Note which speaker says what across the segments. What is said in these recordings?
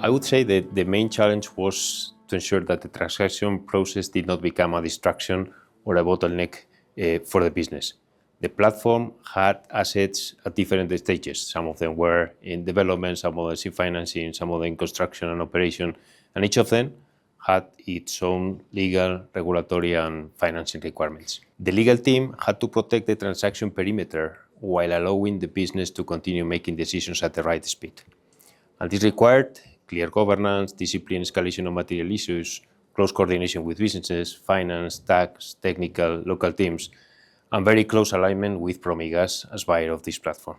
Speaker 1: I would say that the main challenge was to ensure that the transaction process did not become a distraction or a bottleneck for the business. The platform had assets at different stages. Some of them were in development, some of them in financing, some of them in construction and operation, and each of them had its own legal, regulatory, and financing requirements. The legal team had to protect the transaction perimeter while allowing the business to continue making decisions at the right speed. And this required clear governance, discipline, escalation of material issues, close coordination with businesses, finance, tax, technical, local teams, and very close alignment with Promigas as buyer of this platform.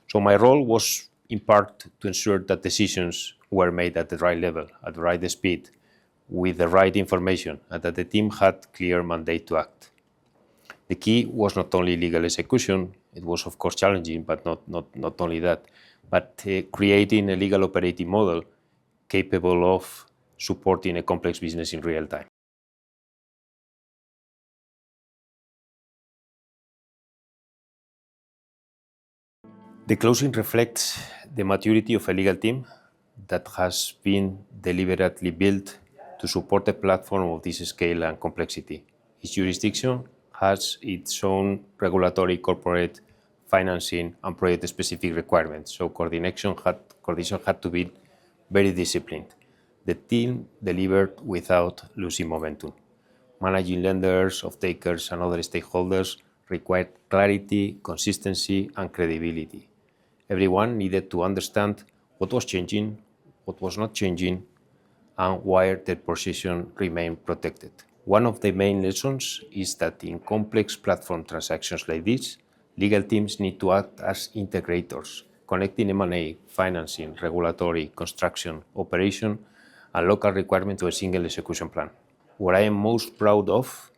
Speaker 1: So my role was in part to ensure that decisions were made at the right level, at the right speed, with the right information, and that the team had clear mandate to act. The key was not only legal execution, it was of course challenging, but not only that, but creating a legal operating model capable of supporting a complex business in real time. The closing reflects the maturity of a legal team that has been deliberately built to support a platform of this scale and complexity. Each jurisdiction has its own regulatory, corporate, financing, and project-specific requirements, so coordination had to be very disciplined. The team delivered without losing momentum. Managing lenders, off-takers, and other stakeholders required clarity, consistency, and credibility. Everyone needed to understand what was changing, what was not changing, and why their position remained protected. One of the main lessons is that in complex platform transactions like this, legal teams need to act as integrators, connecting M&A, financing, regulatory, construction, operation, and local requirements to a single execution plan. What I am most proud of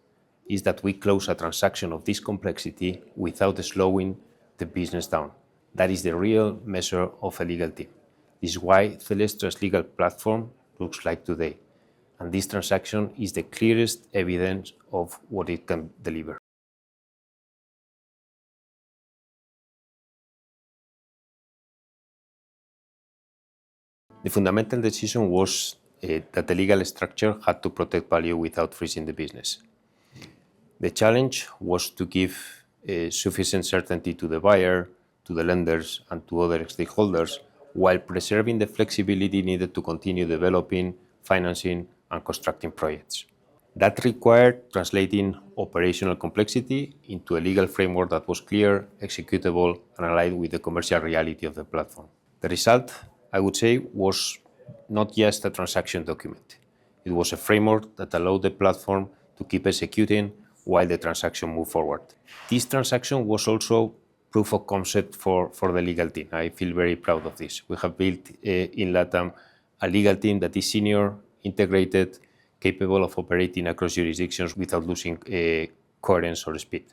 Speaker 1: is that we close a transaction of this complexity without slowing the business down. That is the real measure of a legal team. This is why Zelestra's legal platform looks like today. And this transaction is the clearest evidence of what it can deliver. The fundamental decision was that the legal structure had to protect value without freezing the business. The challenge was to give sufficient certainty to the buyer, to the lenders, and to other stakeholders, while preserving the flexibility needed to continue developing, financing, and constructing projects. That required translating operational complexity into a legal framework that was clear, executable, and aligned with the commercial reality of the platform. The result, I would say, was not just a transaction document. It was a framework that allowed the platform to keep executing while the transaction moved forward. This transaction was also proof of concept for the legal team. I feel very proud of this. We have built in LATAM a legal team that is senior, integrated, capable of operating across jurisdictions without losing coherence or speed.